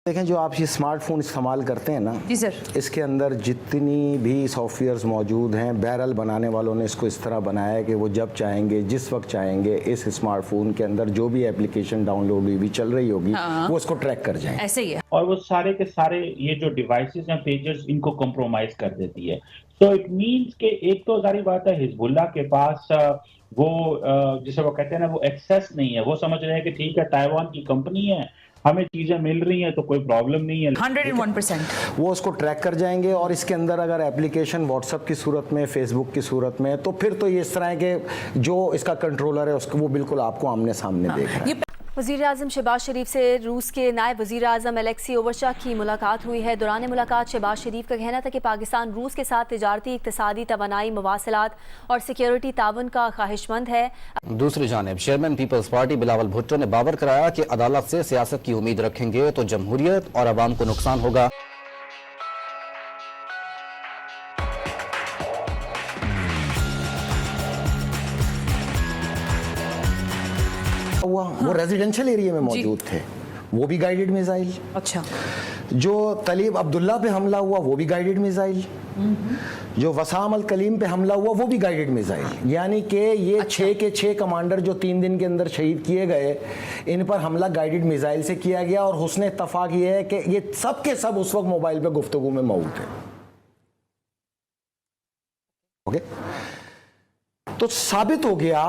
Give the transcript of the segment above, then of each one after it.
देखें, जो आप ये स्मार्टफोन इस्तेमाल करते हैं ना जी सर, इसके अंदर जितनी भी सॉफ्टवेयर्स मौजूद हैं, बहरहाल बनाने वालों ने इसको इस तरह बनाया है कि वो जब चाहेंगे, जिस वक्त चाहेंगे, इस स्मार्टफोन के अंदर जो भी एप्लीकेशन डाउनलोड हुई भी चल रही होगी वो इसको ट्रैक कर जाएंगे। ऐसे ही है। और वो सारे के सारे ये जो डिवाइसेस हैं, पेजेस, इनको कंप्रोमाइज कर देती है। तो इट मीन्स कि एक तो जारी बात है हिजबुल्लाह के पास वो जिसे वो कहते हैं ना, वो एक्सेस नहीं है। वो समझ रहे हैं कि ठीक है, ताइवान की कंपनी है, हमें चीजें मिल रही हैं तो कोई प्रॉब्लम नहीं है। 101% वो उसको ट्रैक कर जाएंगे। और इसके अंदर अगर एप्लीकेशन व्हाट्सएप की सूरत में, फेसबुक की सूरत में, तो फिर तो ये इस तरह है कि जो इसका कंट्रोलर है उसको वो बिल्कुल आपको आमने सामने देख रहा है। वज़ीर-ए-आज़म शहबाज शरीफ से रूस के नायब वज़ीर-ए-आज़म एलेक्सी ओवरशा की मुलाकात हुई है। दौरान मुलाकात शहबाज शरीफ का कहना था कि पाकिस्तान रूस के साथ तिजारती, इक़्तिसादी, तवानाई, मवासलात और सिक्योरिटी ताउन का ख्वाहिशमंद है। दूसरी जानिब chairman People's Party Bilawal Bhutto ने बावर कराया कि अदालत से सियासत की उम्मीद रखेंगे तो जमहूरियत और अवाम को नुकसान होगा। वो रेजिडेंशियल एरिया में मौजूद थे, वो भी गाइडेड मिसाइल। अच्छा, जो तलीब अब्दुल्ला पे हमला हुआ वो भी गाइडेड मिसाइल, जो वसाम अल कलीम पे हमला हुआ वो भी गाइडेड मिसाइल। यानी कि ये 6 के 6 कमांडर जो 3 दिन के अंदर शहीद किए गए, इन पर हमला गाइडेड मिसाइल से किया गया। और हुस्न इत्तफाक ये है कि ये सब के सब उस वक्त मोबाइल पे गुफ्तगू में मौजूद थे। ओके, तो साबित हो गया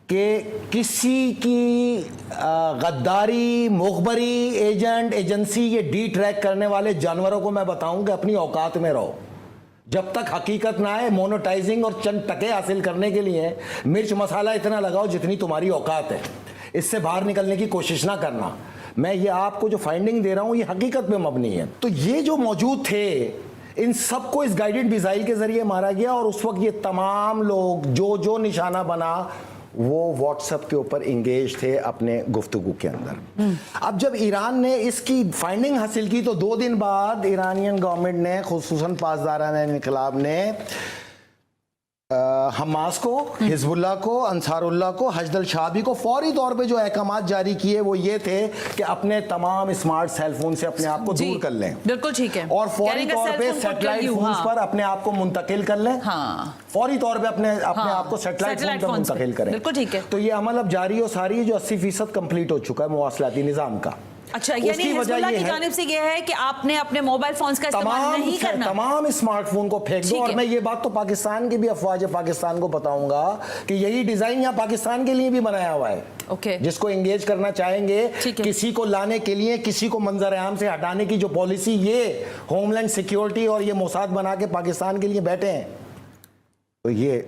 कि किसी की गद्दारी, मुखबरी, एजेंट, एजेंसी, ये डी ट्रैक करने वाले जानवरों को मैं बताऊं कि अपनी औकात में रहो। जब तक हकीकत ना आए, मोनेटाइजिंग और चंद टके हासिल करने के लिए मिर्च मसाला इतना लगाओ जितनी तुम्हारी औकात है। इससे बाहर निकलने की कोशिश ना करना। मैं ये आपको जो फाइंडिंग दे रहा हूं ये हकीकत पे मबनी है। तो ये जो मौजूद थे, इन सबको इस गाइडेड मिसाइल के जरिए मारा गया। और उस वक्त ये तमाम लोग जो निशाना बना वो व्हाट्सएप के ऊपर इंगेज थे अपने गुफ्तगू के अंदर। अब जब ईरान ने इसकी फाइंडिंग हासिल की तो 2 दिन बाद ईरानियन गवर्नमेंट ने, खुसूसन पासदारान इनकलाब ने, हमास को, हिजबुल्लाह को, अंसारुल्लाह को, हजदल शाबी को फौरी तौर पे जो अहकामात जारी किए वो ये थे कि अपने तमाम स्मार्ट सेलफोन से अपने आप को दूर कर लें। बिल्कुल ठीक है। और फौरी तौर पे सैटेलाइट फोन्स पर अपने आप को मुंतकिल कर लें। हाँ, फौरी तौर पे अपने आप को सैटेलाइट फोन पर मुंतकिल करें। बिल्कुल ठीक है। तो ये अमल अब जारी और सारी है, जो 80% कंप्लीट हो चुका है मवासलाती निजाम का। अच्छा, यानी हिजबुल्लाह की जानिब से ये है कि आपने अपने मोबाइल फोन्स का इस्तेमाल नहीं करना, तमाम स्मार्टफोन को फेंक दो। और मैं ये बात तो पाकिस्तान की भी अफवाज पाकिस्तान को बताऊंगा कि यही डिजाइन यहाँ पाकिस्तान के लिए भी बनाया हुआ है। ओके, जिसको एंगेज करना चाहेंगे, किसी को लाने के लिए, किसी को मंजर आम से हटाने की जो पॉलिसी ये होमलैंड सिक्योरिटी और ये मोसाद बना के पाकिस्तान के लिए बैठे हैं, तो ये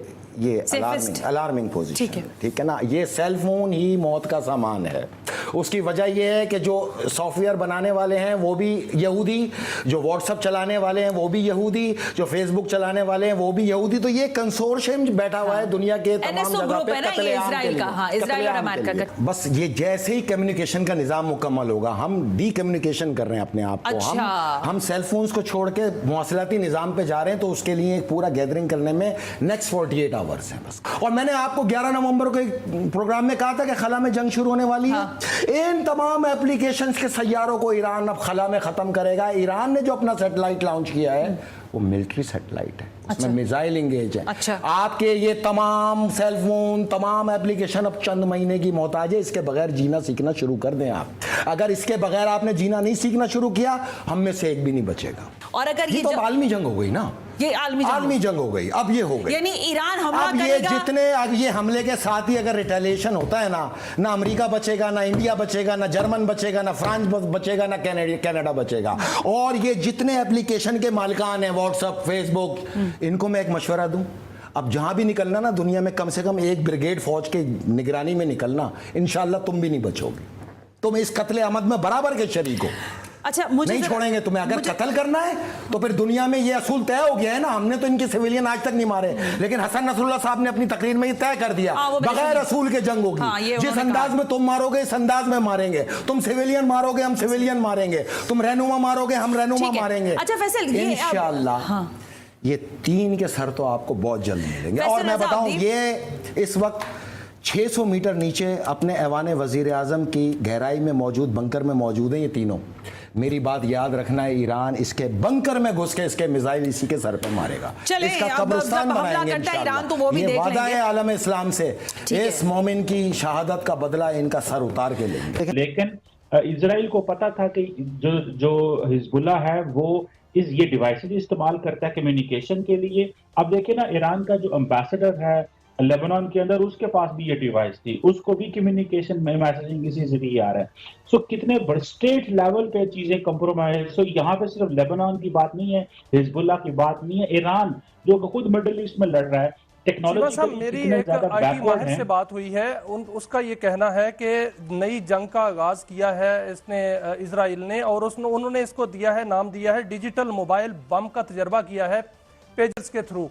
अलार्मिंग पोजीशन है। ठीक है ना। ये सेल फोन ही मौत का सामान है। उसकी वजह यह है कि जो सॉफ्टवेयर बनाने वाले हैं वो भी यहूदी, जो व्हाट्सएप चलाने वाले हैं वो भी यहूदी, जो फेसबुक चलाने वाले हैं वो भी यहूदी। तो ये कंसोर्शियम बैठा हुआ है दुनिया के तमाम जगह पे कत्लेआम के लिए। बस ये जैसे ही कम्युनिकेशन का निजाम मुकम्मल होगा, हम डी कम्युनिकेशन कर रहे हैं अपने आप को। हम सेल फोन्स को छोड़ के मवासलाती निजाम पे जा रहे हैं। तो उसके लिए पूरा गैदरिंग करने में नेक्स्ट 48 आवर्स हैं बस। और मैंने आपको 11 नवंबर को एक प्रोग्राम में कहा था कि खला में जंग शुरू होने वाली है। इन तमाम एप्लीकेशंस के सैयारों को ईरान अब खला में खत्म करेगा। ईरान ने जो अपना सैटेलाइट लॉन्च किया है वो मिलिट्री सैटेलाइट है, उसमें मिसाइल इंगेज है। अच्छा। आपके ये तमाम सेल फोन, तमाम एप्लीकेशन अब चंद महीने की मोहताज है। इसके बगैर जीना सीखना शुरू कर दें आप। अगर इसके बगैर आपने जीना नहीं सीखना शुरू किया, हम में से एक भी नहीं बचेगा। और अगर ये तो आलमी जंग हो गई ना, ये आलमी जंग हो गई। अब ये हो गई, यानी ईरान हमला अब ये करेगा। जितने अब ये हमले के साथ ही अगर रिटेलिएशन होता है ना अमेरिका बचेगा, ना इंडिया बचेगा, ना जर्मन बचेगा, ना फ्रांस बचेगा, ना कनाडा बचेगा। और ये जितने एप्लीकेशन के मालिकान हैं, व्हाट्सएप, फेसबुक, इनको मैं एक मशवरा दूं, अब जहां भी निकलना ना दुनिया में कम से कम एक ब्रिगेड फौज के निगरानी में निकलना। इंशाल्लाह तुम भी नहीं बचोगे। तुम इस कत्ले आमद में बराबर के शरीक हो। अच्छा, मुझे नहीं छोड़ेंगे तुम्हें। अगर कत्ल करना है तो फिर दुनिया में ये असूल तय हो गया है ना। हमने तो इनके सिविलियन आज तक नहीं मारे, लेकिन हसन नसरुल्लाह साहब ने अपनी तकरीर में ये तय कर दिया बगैर असूल के जंग होगी। जिस अंदाज में तुम मारोगे इस अंदाज में मारेंगे। तुम सिविलियन मारोगे हम सिविलियन मारेंगे, तुम रहनुमा मारोगे हम रहनुमा मारेंगे। अच्छा फैसल, इंशाअल्लाह ये 3 के सर तो आपको बहुत जल्द मिलेंगे। और मैं बताऊं, ये इस वक्त 600 मीटर नीचे अपने ऐवान वजीर आजम की गहराई में मौजूद बंकर में मौजूद हैं ये तीनों। मेरी बात याद रखना है, ईरान इसके बंकर में घुस के इसके मिसाइल इसी के सर पे मारेगा। चले, इसका अब कब्रिस्तान जब हमला बनाएंगे करता है इंशाअल्लाह। ईरान तो वो भी ये देख वादा लेंगे। है आलम इस्लाम से, ठीक है। इस मोमिन की शहादत का बदला इनका सर उतार के लेंगे। लेकिन इजराइल को पता था कि जो हिजबुल्लाह है वो ये डिवाइसेस इस्तेमाल करता है कम्युनिकेशन के लिए। अब देखिए ना, ईरान का जो एम्बेसडर है लेबनान के अंदर, उसके पास भी ये डिवाइस थी, उसको भी कम्युनिकेशन में मैसेजिंग इसी से ही आ रहा है। सो कितने बड़े स्टेट लेवल पे चीजें कंप्रोमाइज। सो यहाँ पे सिर्फ लेबनान की बात नहीं है, हिजबुल्लाह की बात नहीं है, ईरान जो खुद मिडिल ईस्ट में लड़ रहा है, टेक्नोलॉजी मेरी एक आईटी माहिर से बात हुई है, उसका ये कहना है कि नई जंग का आगाज किया है इसने, इजराइल ने, और उन्होंने इसको दिया है, नाम दिया है डिजिटल मोबाइल बम का तजर्बा किया है पेजर्स के थ्रू।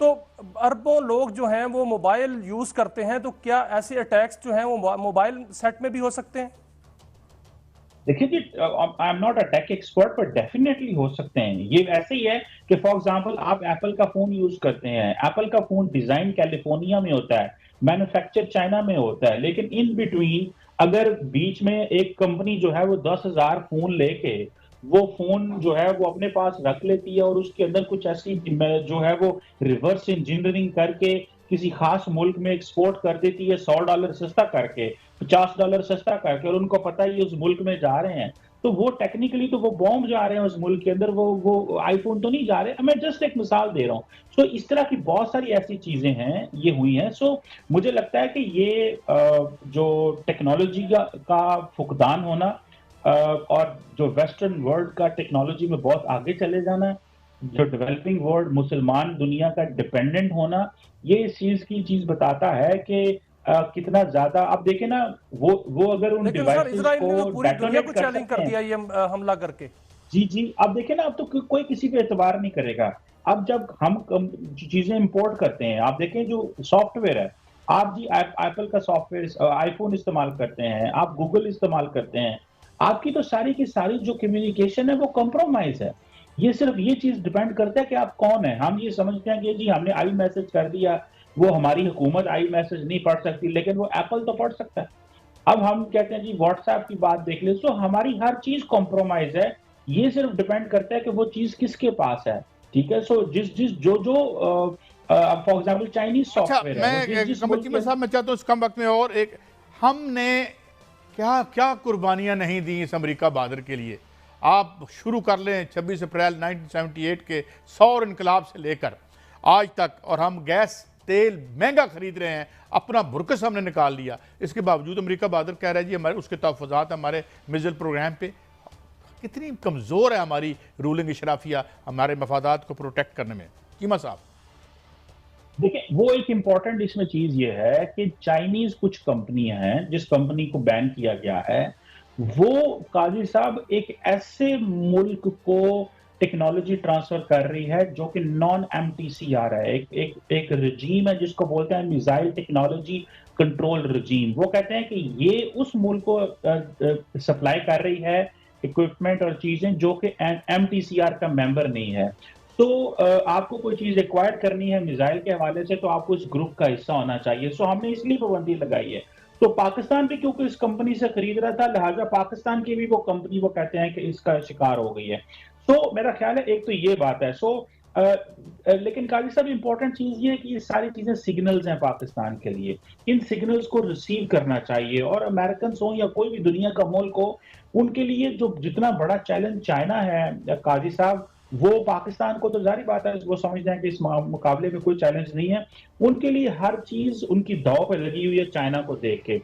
तो अरबों लोग जो हैं वो मोबाइल यूज करते हैं, तो क्या ऐसे अटैक्स जो हैं वो मोबाइल सेट में भी हो सकते हैं? देखिए जी, I am not a tech expert, पर डेफिनेटली हो सकते हैं। ये ऐसे ही है कि फॉर एग्जांपल आप एप्पल का फोन यूज करते हैं, एप्पल का फोन डिजाइन कैलिफोर्निया में होता है, मैन्युफैक्चर चाइना में होता है, लेकिन इन बिटवीन अगर बीच में एक कंपनी जो है वो 10,000 फोन लेके वो फोन जो है वो अपने पास रख लेती है और उसके अंदर कुछ ऐसी जो है वो रिवर्स इंजीनियरिंग करके किसी खास मुल्क में एक्सपोर्ट कर देती है $100 सस्ता करके, $50 सस्ता करके, और उनको पता है उस मुल्क में जा रहे हैं, तो वो टेक्निकली तो वो बॉम्ब जा रहे हैं उस मुल्क के अंदर, वो आईफोन तो नहीं जा रहे। मैं जस्ट एक मिसाल दे रहा हूँ। सो इस तरह की बहुत सारी ऐसी चीजें हैं, ये हुई हैं। सो मुझे लगता है कि ये जो टेक्नोलॉजी का फुकदान होना और जो वेस्टर्न वर्ल्ड का टेक्नोलॉजी में बहुत आगे चले जाना, जो डेवलपिंग वर्ल्ड मुसलमान दुनिया का डिपेंडेंट होना, ये इस चीज बताता है कि कितना ज्यादा। आप देखें ना, वो अगर उन डिवाइसेस इजराइल ने तो को पूरी दुनिया को डेटोनेट कर चैलेंज कर सकते दिया हैं, ये हमला करके। जी अब देखें ना, अब तो कोई किसी पे एतबार नहीं करेगा। अब जब हम चीजें इंपोर्ट करते हैं, आप देखें जो सॉफ्टवेयर है, आप जी एप्पल का सॉफ्टवेयर, आईफोन इस्तेमाल करते हैं, आप गूगल इस्तेमाल करते हैं, आपकी तो सारी की सारी जो कम्युनिकेशन है वो कॉम्प्रोमाइज है। ये सिर्फ ये चीज डिपेंड करता है कि आप कौन है। हम ये समझते हैं कि जी हमने आई मैसेज कर दिया, वो हमारी हुकूमत आई मैसेज नहीं पढ़ सकती, लेकिन वो एप्पल तो पढ़ सकता है। अब हम कहते हैं जी व्हाट्सएप की बात देख ले, तो हमारी हर चीज कॉम्प्रोमाइज है। ये सिर्फ डिपेंड करता है कि वो चीज किसके पास है, ठीक है। सो जो फॉर एग्जाम्पल चाइनीज सॉफ्टवेयर मैं चाहता हूँ इस कम वक्त में और एक, हमने क्या क्या कुर्बानियां नहीं दी इस अमेरिका बहादुर के लिए। आप शुरू कर लें 26 अप्रैल 1978 के सौर इनकलाब से लेकर आज तक, और हम गैस तेल महंगा खरीद रहे हैं, अपना बुरकस हमने निकाल लिया। इसके बावजूद अमेरिका बहादुर कह रहा है जी हमारे उसके तहफ़्फ़ुज़ात हमारे मिसाइल प्रोग्राम पे। कितनी कमज़ोर है हमारी रूलिंग इशराफिया हमारे मफादात को प्रोटेक्ट करने में। कीमा साहब देखिए, वो एक इम्पॉर्टेंट इसमें चीज ये है कि चाइनीज कुछ कंपनियां हैं, जिस कंपनी को बैन किया गया है, वो काजी साहब एक ऐसे मुल्क को टेक्नोलॉजी ट्रांसफर कर रही है जो कि नॉन MTCR है। एक रजीम है जिसको बोलते हैं मिसाइल टेक्नोलॉजी कंट्रोल रजीम। वो कहते हैं कि ये उस मुल्क को सप्लाई कर रही है इक्विपमेंट और चीजें जो कि MTCR का मेंबर नहीं है। तो आपको कोई चीज एक्वायर करनी है मिसाइल के हवाले से, तो आपको इस ग्रुप का हिस्सा होना चाहिए। सो हमने इसलिए पाबंदी लगाई है। तो पाकिस्तान भी क्योंकि इस कंपनी से खरीद रहा था, लिहाजा पाकिस्तान की भी वो कंपनी वो कहते हैं कि इसका शिकार हो गई है। तो मेरा ख्याल है एक तो ये बात है। सो लेकिन काजी साहब इंपॉर्टेंट चीज ये है कि ये सारी चीजें सिग्नल्स हैं पाकिस्तान के लिए। इन सिग्नल्स को रिसीव करना चाहिए, और अमेरिकन हो या कोई भी दुनिया का मुल्क हो, उनके लिए जो जितना बड़ा चैलेंज चाइना है काजी साहब, वो पाकिस्तान को तो जारी बात है वो समझते हैं कि इस मुकाबले में कोई चैलेंज नहीं है। उनके लिए हर चीज उनकी दांव पे लगी हुई है चाइना को देख के।